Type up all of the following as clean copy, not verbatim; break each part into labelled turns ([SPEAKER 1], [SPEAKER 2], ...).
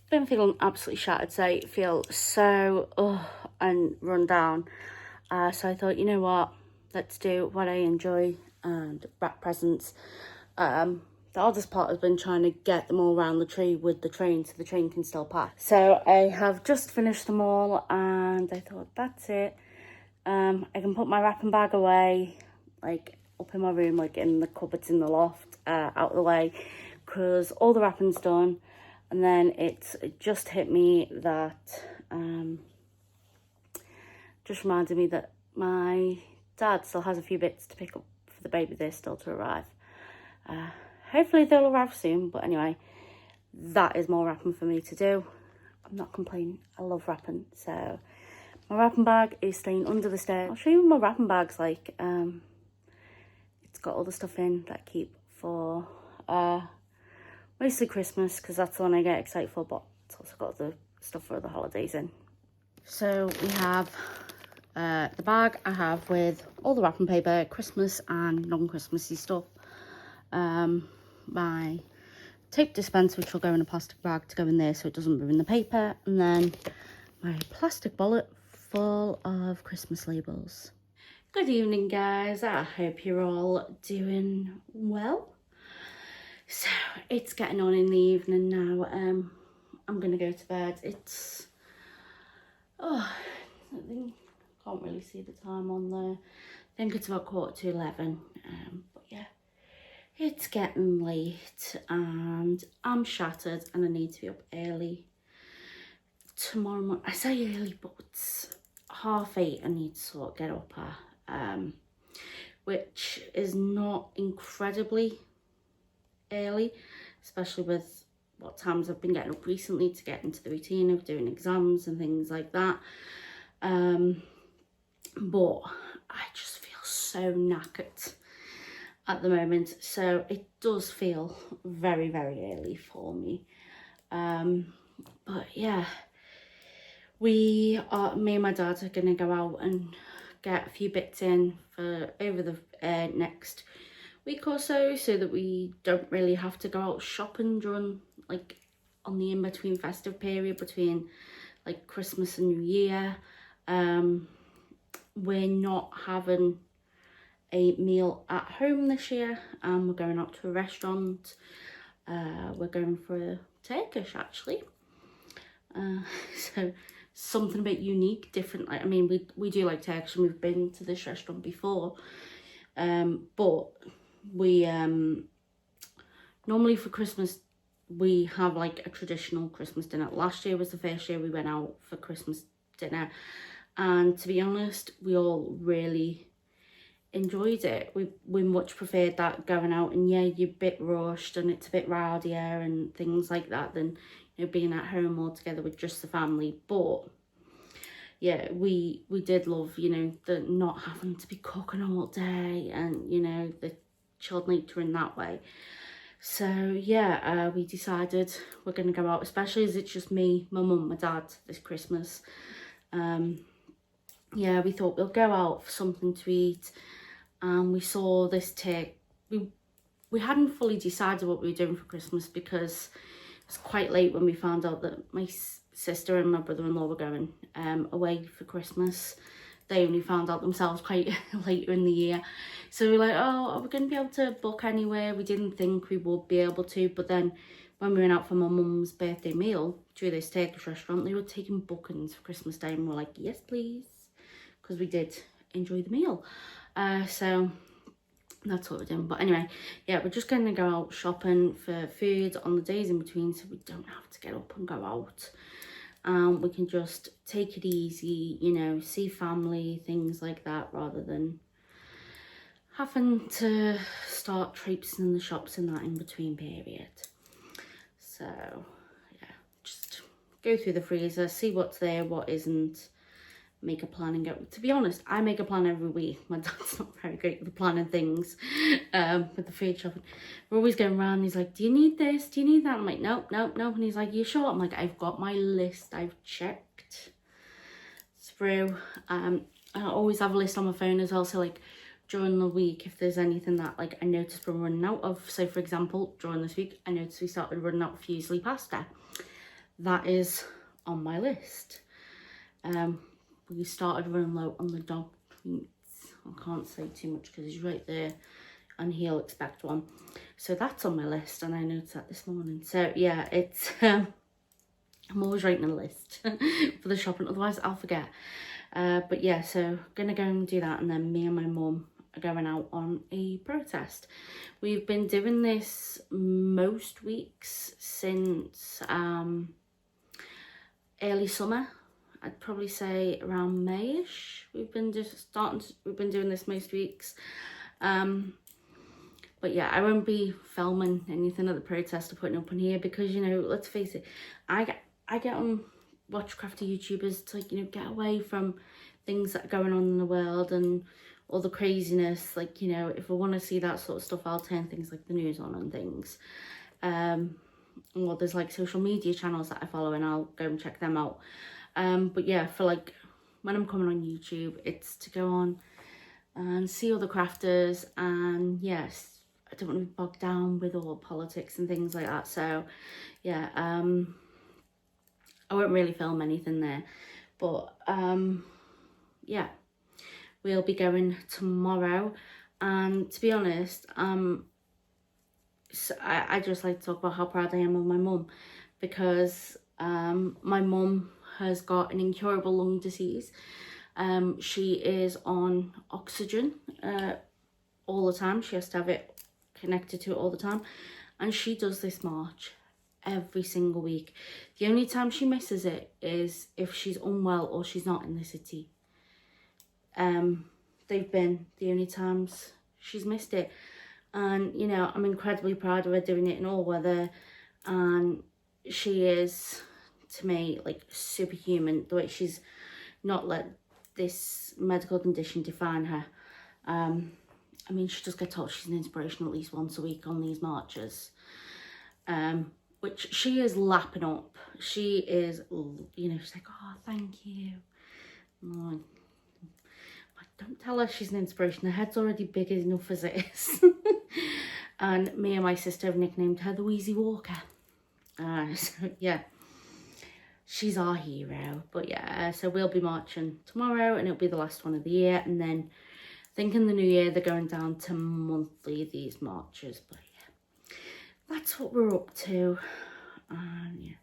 [SPEAKER 1] been feeling absolutely shattered today. Feel so and run down. So I thought, you know what, let's do what I enjoy and wrap presents. The oddest part has been trying to get them all around the tree with the train so the train can still pass. So I have just finished them all and I thought, that's it. I can put my wrapping bag away, like up in my room, like in the cupboards in the loft, out of the way, because all the wrapping's done. And then it just hit me that, just reminded me that my dad still has a few bits to pick up for the baby. They're still to arrive. Hopefully they'll arrive soon, but anyway, that is more wrapping for me to do. I'm not complaining, I love wrapping. So my wrapping bag is staying under the stairs. I'll show you what my wrapping bag's like. It's got all the stuff in that I keep for mostly Christmas, because that's the one I get excited for, but it's also got the stuff for the holidays in. So we have the bag I have with all the wrapping paper, Christmas and non-Christmassy stuff. My tape dispenser, which will go in a plastic bag to go in there so it doesn't ruin the paper, and then my plastic wallet full of Christmas labels. Good evening, guys. I hope you're all doing well. So it's getting on in the evening now. I'm gonna go to bed. It's I can't really see the time on there. I think it's about 11:15. But yeah, it's getting late and I'm shattered and I need to be up early tomorrow morning. I say early, but it's 8:30 I need to sort of get up at, which is not incredibly early, especially with what times I've been getting up recently to get into the routine of doing exams and things like that. But I just feel so knackered at the moment, so it does feel very, very early for me. But yeah, me and my dad are gonna go out and get a few bits in for over the next week or so that we don't really have to go out shopping during, like, on the in-between festive period between like Christmas and New Year. We're not having a meal at home this year, and we're going out to a restaurant. We're going for a Turkish, actually. So something a bit unique, different. Like, I mean, we do like Turkish and we've been to this restaurant before, but we normally for Christmas we have like a traditional Christmas dinner. Last year was the first year we went out for Christmas dinner, and to be honest, we all really enjoyed it. We much preferred that going out, and yeah, you're a bit rushed and it's a bit rowdier and things like that than, you know, being at home all together with just the family. But yeah, we did love, you know, the not having to be cooking all day and, you know, the chilled nature in that way. So yeah, we decided we're going to go out, especially as it's just me, my mum, my dad this Christmas. Yeah, we thought we'll go out for something to eat, and we saw this we hadn't fully decided what we were doing for Christmas because it was quite late when we found out that my sister and my brother-in-law were going away for Christmas. They only found out themselves quite later in the year. So we were like, oh, are we going to be able to book anywhere? We didn't think we would be able to. But then when we went out for my mum's birthday meal to this Turkish restaurant, they were taking bookings for Christmas Day. And we're like, yes, please. Because we did enjoy the meal. So that's what we're doing. But anyway, yeah, we're just going to go out shopping for food on the days in between so we don't have to get up and go out. We can just take it easy, you know, see family, things like that, rather than having to start traipsing in the shops in that in-between period. So, yeah, just go through the freezer, see what's there, what isn't, make a plan and go. To be honest, I make a plan every week. My dad's not very great with planning things, with the food shopping. We're always going around, he's like, do you need this, do you need that? I'm like, nope, nope, nope. And he's like, you sure? I'm like, I've got my list, I've checked through. I always have a list on my phone as well, so like during the week, if there's anything that like I noticed we're running out of. So for example, during this week I noticed we started running out of fusilli pasta. that is on my list. We started running low on the dog treats. I can't say too much because he's right there and he'll expect one. So that's on my list, and I noticed that this morning. So yeah, it's I'm always writing a list for the shopping, otherwise I'll forget. But yeah, so gonna go and do that, and then me and my mum are going out on a protest. We've been doing this most weeks since early summer. I'd probably say around May-ish. We've been doing this most weeks. But yeah, I won't be filming anything at the protest or putting up on here because, you know, let's face it, I get on watch crafty YouTubers to, like, you know, get away from things that are going on in the world and all the craziness. Like, you know, if I want to see that sort of stuff, I'll turn things like the news on and things. Well, there's like social media channels that I follow, and I'll go and check them out. But yeah, for like when I'm coming on YouTube, it's to go on and see other crafters, and yes, I don't want to be bogged down with all politics and things like that. So yeah, I won't really film anything there, but yeah, we'll be going tomorrow. And to be honest, so I just like to talk about how proud I am of my mum, because my mum has got an incurable lung disease. She is on oxygen all the time. She has to have it connected to it all the time, and she does this march every single week. The only time she misses it is if she's unwell or she's not in the city. They've been the only times she's missed it, and you know, I'm incredibly proud of her doing it in all weather. And she is, to me, like superhuman, the way she's not let this medical condition define her. I mean, she just gets told she's an inspiration at least once a week on these marches, which she is lapping up. She is, you know, she's like, oh, thank you. Oh, don't tell her she's an inspiration. Her head's already big enough as it is. And me and my sister have nicknamed her the Wheezy Walker. So yeah, she's our hero. But yeah, so we'll be marching tomorrow, and it'll be the last one of the year. And then I think in the new year they're going down to monthly, these marches. But yeah, that's what we're up to. And yeah,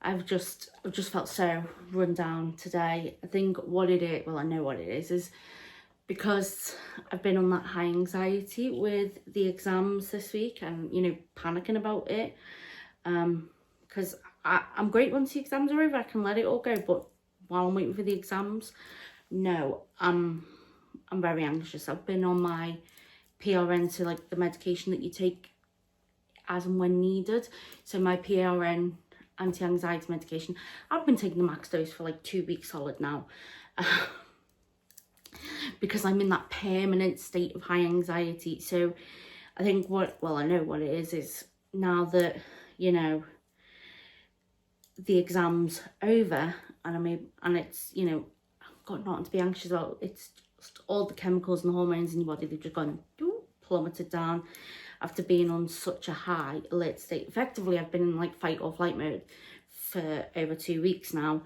[SPEAKER 1] I've just felt so run down today. I think what it is, well, I know what it is because I've been on that high anxiety with the exams this week, and, you know, panicking about it. Because I'm great once the exams are over, I can let it all go. But while I'm waiting for the exams, no, I'm very anxious. I've been on my PRN, so like the medication that you take as and when needed. So my PRN anti-anxiety medication, I've been taking the max dose for like 2 weeks solid now, because I'm in that permanent state of high anxiety. So I think I know what it is now that, you know, the exam's over, and it's, you know, I've got nothing to be anxious about. It's just all the chemicals and the hormones in your body, they've just gone plummeted down after being on such a high alert state. Effectively, I've been in like fight or flight mode for over 2 weeks now,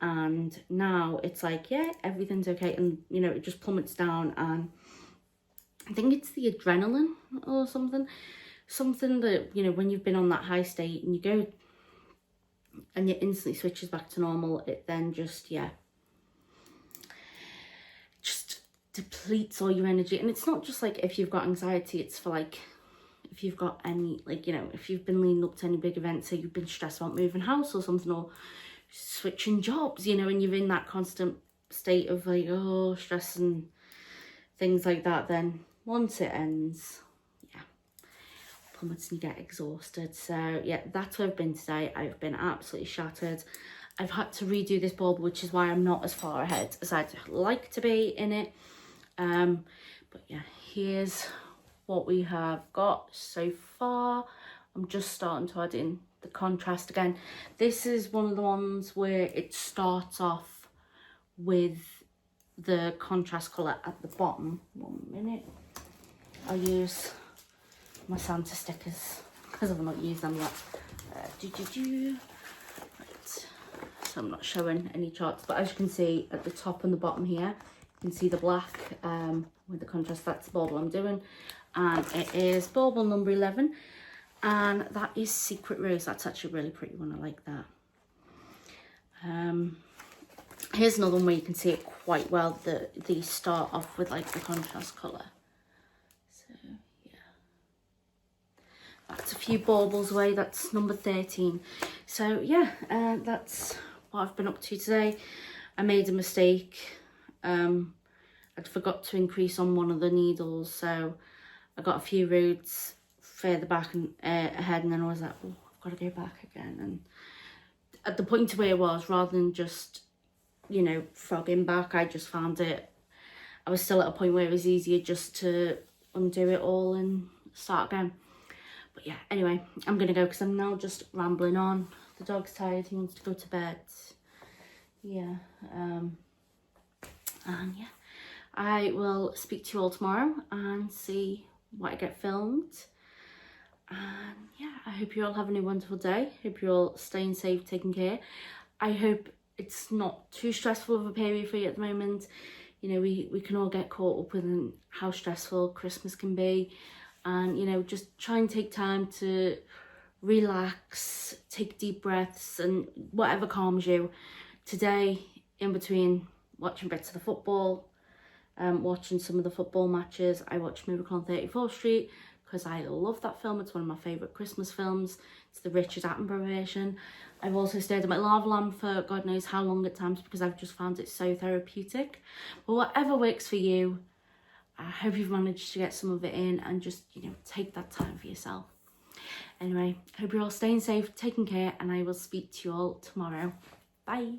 [SPEAKER 1] and now it's like, yeah, everything's okay, and you know, it just plummets down. And I think it's the adrenaline or something that, you know, when you've been on that high state and you go and it instantly switches back to normal, it then just, yeah, just depletes all your energy. And it's not just like if you've got anxiety, it's for like if you've got any, like, you know, if you've been leading up to any big event, so you've been stressed about moving house or something, or switching jobs, you know, and you're in that constant state of like, oh, stress and things like that, then once it ends, yeah, plummets and you get exhausted. So yeah, that's where I've been today. I've been absolutely shattered. I've had to redo this bauble, which is why I'm not as far ahead as I'd like to be in it. But yeah, here's what we have got so far. I'm just starting to add in the contrast again. This is one of the ones where it starts off with the contrast colour at the bottom. 1 minute. I'll use my Santa stickers because I've not used them yet. so I'm not showing any charts, but as you can see at the top and the bottom here, you can see the black with the contrast. That's the bauble I'm doing, and it is bauble number 11, and that is Secret Rose. That's actually a really pretty one. I like that. Here's another one where you can see it quite well. These start off with like the contrast colour. So yeah, that's a few baubles away. That's number 13. So yeah, that's what I've been up to today. I made a mistake. I'd forgot to increase on one of the needles, so I got a few rows further back and ahead, and then I was like, oh, I've got to go back again. And at the point where I was, rather than just, you know, frogging back, I just found it, I was still at a point where it was easier just to undo it all and start again. But yeah, anyway, I'm gonna go because I'm now just rambling on. The dog's tired, he wants to go to bed. Yeah, and yeah, I will speak to you all tomorrow and see what I get filmed. And yeah, I hope you all having a wonderful day. Hope you're all staying safe, taking care. I hope it's not too stressful of a period for you at the moment. You know, we can all get caught up with how stressful Christmas can be. And, you know, just try and take time to relax, take deep breaths, and whatever calms you. Today, in between watching bits of the football, watching some of the football matches, I watched Miracle on 34th Street, because I love that film. It's one of my favourite Christmas films. It's the Richard Attenborough version. I've also stared at my lava lamp for God knows how long at times because I've just found it so therapeutic. But whatever works for you, I hope you've managed to get some of it in and just, you know, take that time for yourself. Anyway, hope you're all staying safe, taking care, and I will speak to you all tomorrow. Bye.